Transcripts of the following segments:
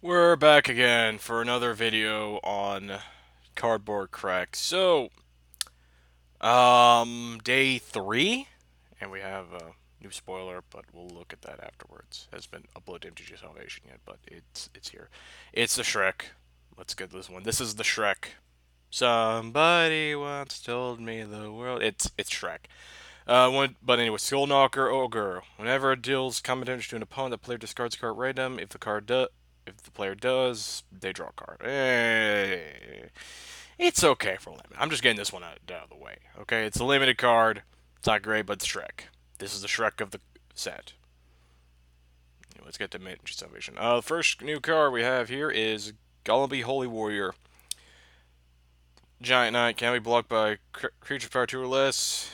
We're back again for another video on cardboard cracks. Day 3, and we have a new spoiler, but we'll look at that afterwards. It hasn't been uploaded to MTG Salvation yet, but it's here. It's the Shrek. Let's get this one. This is the Shrek. Somebody once told me the world. It's Shrek. But anyway, Skull Knocker Ogre. Whenever a deals common damage to an opponent, the player discards a card at random. If the player does, they draw a card. It's okay for limit. I'm just getting this one out of the way. Okay, it's a limited card. It's not great, but it's Shrek. This is the Shrek of the set. Let's get to Mid Salvation. The first new card we have here is Gollumby Holy Warrior. Giant Knight can be blocked by creature power 2 or less.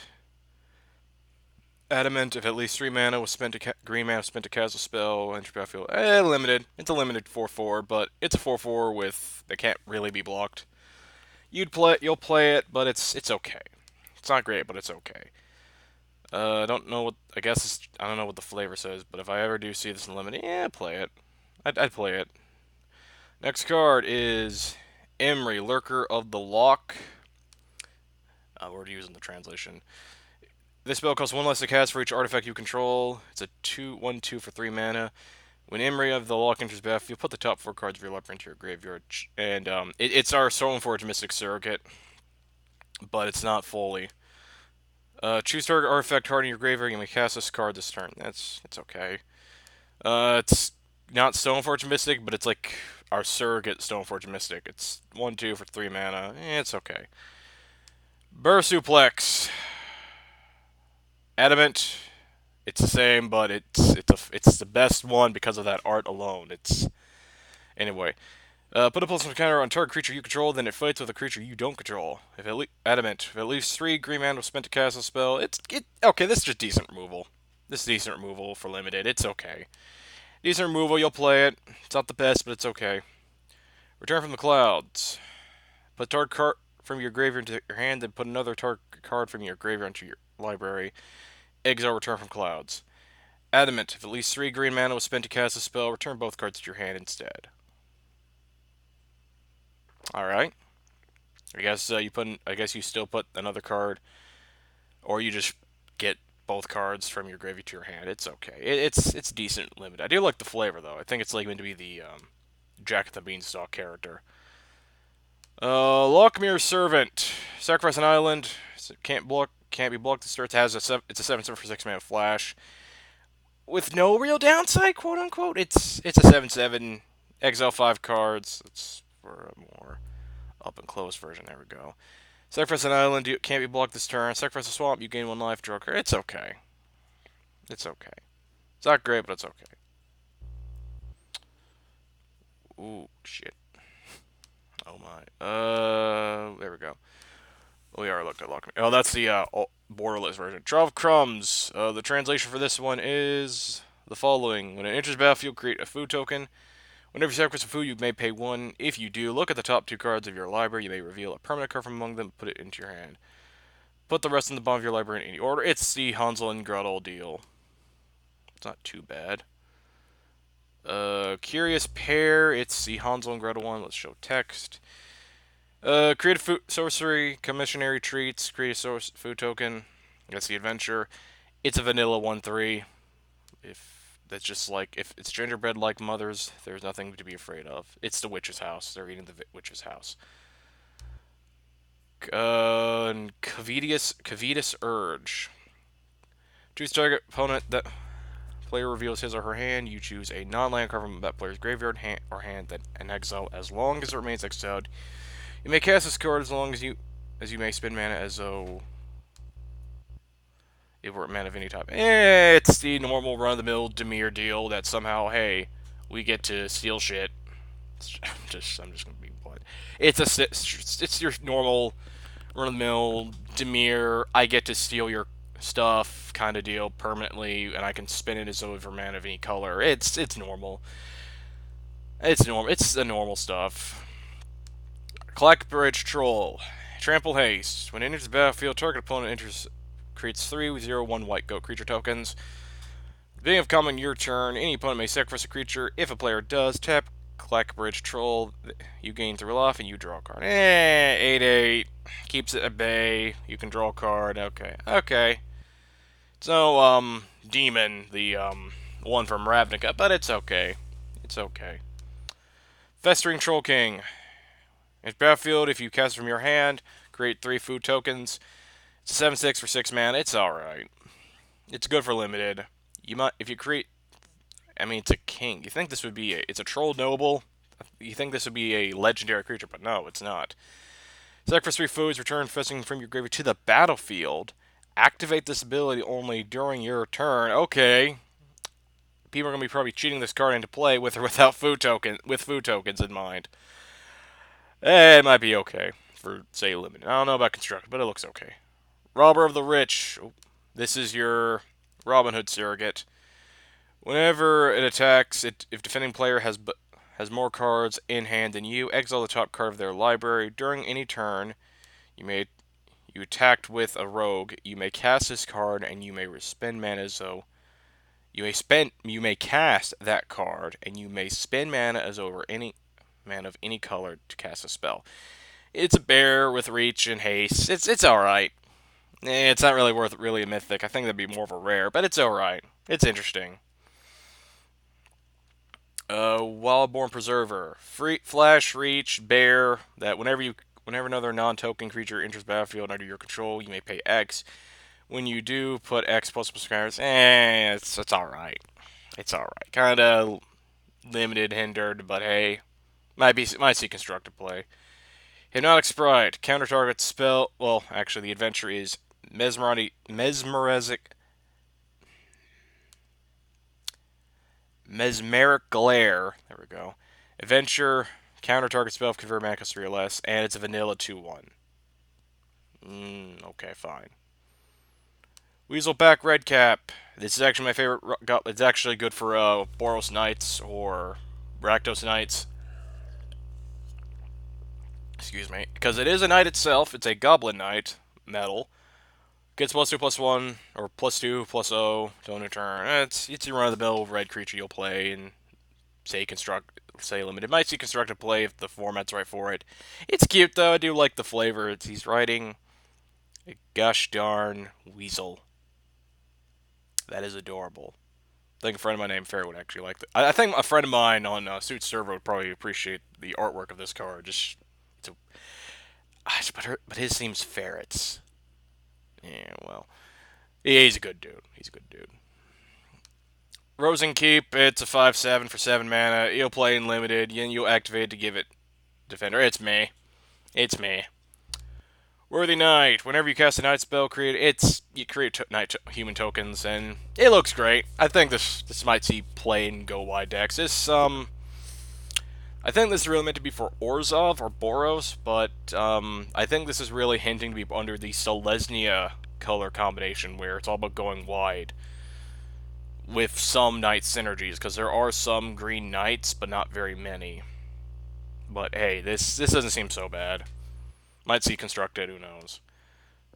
Adamant, if at least 3 mana was spent to green mana was spent to cast a spell, enter battlefield. Limited. It's a limited 4/4, but it's a 4/4 with that can't really be blocked. You'll play it, but it's okay. It's not great, but it's okay. I don't know what I don't know what the flavor says, but if I ever do see this in limited, yeah, play it. I'd play it. Next card is Emery, Lurker of the Loch. We're using the translation. This spell costs 1 less to cast for each artifact you control. It's a 1/2 for 3 mana. When Emery of the Loch enters battlefield, put the top 4 cards of your library into your graveyard. And it's our Stoneforge Mystic Surrogate, but it's not fully. Choose target artifact card in your graveyard. You may cast this card this turn. It's okay. It's not Stoneforge Mystic, but it's like our surrogate Stoneforge Mystic. It's 1/2 for 3 mana. It's okay. Burst Suplex. Adamant. It's the same, but it's the best one because of that art alone. It's anyway. Put a plus one counter on target creature you control, then it fights with a creature you don't control. Adamant, if at least 3 green mana was spent to cast a spell, okay. This is just decent removal. This is decent removal for limited. It's okay. Decent removal. You'll play it. It's not the best, but it's okay. Return from the clouds. Put target card from your graveyard into your hand, then put another target card from your graveyard into your library. Exile. Return from clouds. Adamant, if at least 3 green mana was spent to cast a spell, return both cards to your hand instead. Alright. I guess you still put another card, or you just get both cards from your graveyard to your hand. It's okay. It's decent limit. I do like the flavor though. I think it's like meant to be the Jack the Beanstalk character. Lochmere Servant. Sacrifice an island. Can't be blocked. This turn it's a 7/7 for 6 mana flash. With no real downside, quote unquote. It's a 7/7. Exile 5 cards. It's for a more up and close version. There we go. Sacrifice an island. You can't be blocked this turn. Sacrifice a swamp. You gain 1 life. Draw a card. It's okay. It's okay. It's not great, but it's okay. Ooh, shit. Oh my. There we go. We already looked at Lock. Oh, that's the borderless version. 12 Crumbs. The translation for this one is the following: when it enters battlefield, create a food token. Whenever you sacrifice a food, you may pay 1. If you do, look at the top 2 cards of your library. You may reveal a permanent card from among them, put it into your hand. Put the rest in the bottom of your library in any order. It's the Hansel and Gretel deal. It's not too bad. Curious Pair. It's the Hansel and Gretel one. Let's show text. Create a food sorcery, commissionary treats, create a food token. That's the adventure. It's a vanilla 1/3. If that's just like if it's gingerbread like mothers, there's nothing to be afraid of. It's the witch's house. They're eating the witch's house. Covetous Urge. Choose target opponent that player reveals his or her hand. You choose a non-land card from that player's graveyard hand that and exile as long as it remains exiled. You may cast this card as long as you may spend mana as though it were a mana of any type. It's the normal run-of-the-mill Demir deal that somehow, hey, we get to steal shit. I'm just gonna be blunt. It's your normal run-of-the-mill Demir. I get to steal your stuff kind of deal permanently, and I can spin it as though it were mana of any color. It's normal. It's normal. It's the normal stuff. Clackbridge Troll. Trample Haste. When it enters the battlefield, target opponent creates 3/0/1 white goat creature tokens. Beginning of coming your turn, any opponent may sacrifice a creature. If a player does, tap Clackbridge Troll, you gain 3 life and you draw a card. 8/8. Keeps it at bay. You can draw a card. Okay. Okay. It's no, Demon, the, one from Ravnica, but it's okay. It's okay. Festering Troll King. It's battlefield, if you cast it from your hand, create 3 food tokens. It's a 7/6 for 6 mana. It's alright. It's good for limited. You might, if you create, I mean, it's a king. You think this would be it's a troll noble. You think this would be a legendary creature, but no, it's not. Sacrifice 3 foods, return Festering from your graveyard to the battlefield. Activate this ability only during your turn. Okay. People are going to be probably cheating this card into play with or without food tokens in mind. It might be okay for, say, limited. I don't know about constructed, but it looks okay. Robber of the Rich. This is your Robin Hood surrogate. Whenever it attacks, if defending player has more cards in hand than you, exile the top card of their library. During any turn, you attacked with a rogue, you may cast this card and you may spend mana. So you may cast that card and you may spend mana as over any mana of any color to cast a spell. It's a bear with reach and haste. It's all right. It's not really worth really a mythic. I think that'd be more of a rare, but it's all right. It's interesting. Wildborn Preserver, free flash, reach, bear. That whenever another non-token creature enters battlefield under your control, you may pay X. When you do, put X plus counters. It's all right. It's all right. Kind of limited, hindered, but hey, might see constructive play. Hypnotic Sprite, counter target spell. Well, actually, the adventure is Mesmeric Glare. There we go. Adventure, counter target spell if convert mana costs 3 or less, and it's a vanilla 2/1. Okay, fine. Weaselback Redcap. This is actually my favorite. It's actually good for Boros Knights or Rakdos Knights. Excuse me. Because it is a knight itself. It's a Goblin Knight metal. Gets +2/+1 or +2/+0 to end a turn. It's your run-of-the-mill red creature you'll play and say limited. Might see constructed play if the format's right for it. It's cute though. I do like the flavor. He's riding a gosh darn weasel. That is adorable. I think a friend of mine named Fair would actually like that. I think a friend of mine on Suit Server would probably appreciate the artwork of this card. It's a, but his seems ferrets. Yeah, well, yeah, he's a good dude. He's a good dude. Rosen Keep. It's a 5/7 for 7 mana. You'll play in limited, and you'll activate to give it defender. It's me. It's me. Worthy Knight. Whenever you cast a Knight spell, you create human tokens, and it looks great. I think this might see play in go wide decks. I think this is really meant to be for Orzhov or Boros, but I think this is really hinting to be under the Selesnya color combination, where it's all about going wide with some Knight synergies, because there are some green Knights, but not very many. But hey, this doesn't seem so bad. Might see constructed, who knows.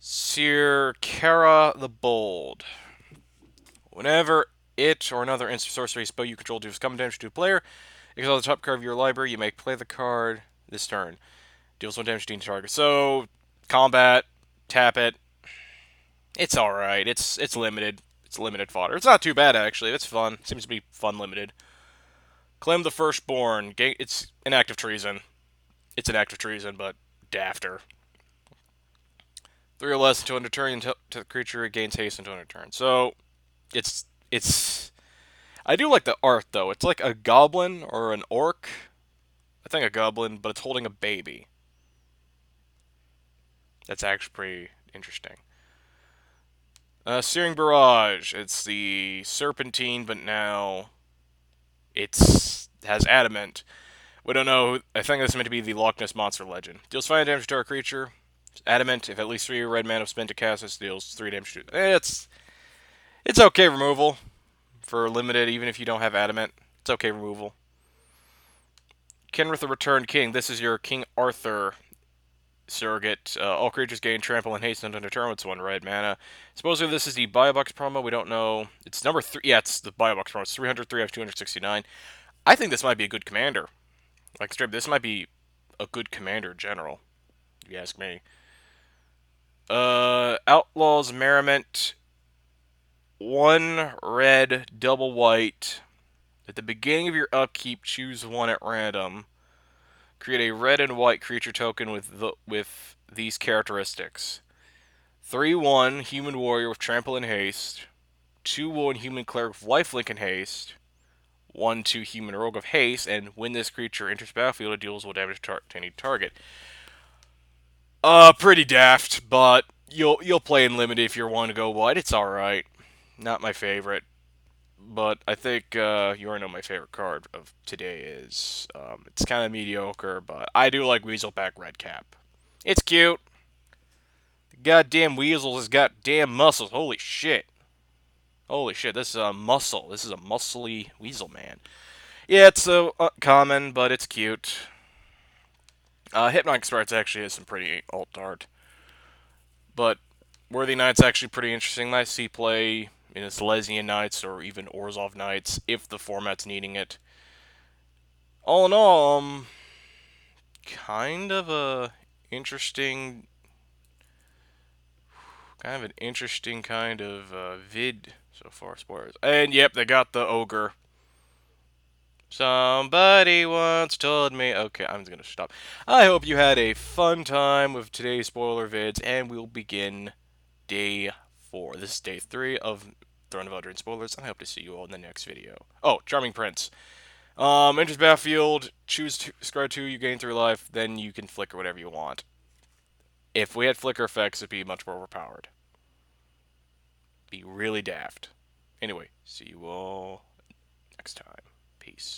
Sir Kara the Bold. Whenever it or another instant sorcery spell you control deals combat damage to a player, exile the top card of your library, you may play the card this turn. Deals 1 damage to each target. So, combat, tap it. It's alright. It's limited. It's limited fodder. It's not too bad, actually. It's fun. Seems to be fun limited. Claim the Firstborn. It's an act of treason. It's an act of treason, but dafter. 3 or less until end of turn until the creature gains haste until end of turn. So, it's. I do like the art though. It's like a goblin or an orc. I think a goblin, but it's holding a baby. That's actually pretty interesting. Searing Barrage. It's the Serpentine, but now has adamant. We don't know. I think this is meant to be the Loch Ness Monster legend. Deals 5 damage to our creature. It's adamant. If at least 3 red mana spent to cast this, deals 3 damage to it. It's okay removal for limited, even if you don't have adamant. It's okay removal. Kenrith the Returned King. This is your King Arthur surrogate. All creatures gain trample and haste until turn. It's 1 red mana. Supposedly this is the Biobox promo. We don't know. It's number 3. Yeah, it's the Biobox promo. It's 303 out of 269. I think this might be a good commander. Like strip, this might be a good commander general, if you ask me. Outlaws Merriment, one red, double white. At the beginning of your upkeep, choose one at random. Create a red and white creature token with these characteristics: 3/1 Human Warrior with Trample and Haste, 2/1 Human Cleric with Lifelink and Haste, 1/2 Human Rogue of Haste, and when this creature enters battlefield, it deals 1 damage to any target. Pretty daft, but you'll play in limited if you're wanting to go wide. It's all right. Not my favorite, but I think you already know my favorite card of today is. It's kind of mediocre, but I do like Weaselback Redcap. It's cute. The goddamn weasel has got damn muscles. Holy shit. Holy shit, this is a muscle. This is a muscly weasel man. Yeah, it's so common, but it's cute. Hypnotic Sprites actually has some pretty alt art. But Worthy Knight's actually pretty interesting. I see play in its Lesian Knights or even Orzhov Knights if the format's needing it. All in all, kind of a interesting, kind of an interesting kind of vid so far. Spoilers, and yep, they got the ogre. Somebody once told me. Okay, I'm just gonna stop. I hope you had a fun time with today's spoiler vids, and we'll begin day 4. This is day 3 of Throne of Eldraine spoilers, and I hope to see you all in the next video. Oh, Charming Prince. Enters battlefield, choose discard 2, you gain 3 life, then you can flicker whatever you want. If we had flicker effects, it'd be much more overpowered. Be really daft. Anyway, see you all next time. Peace.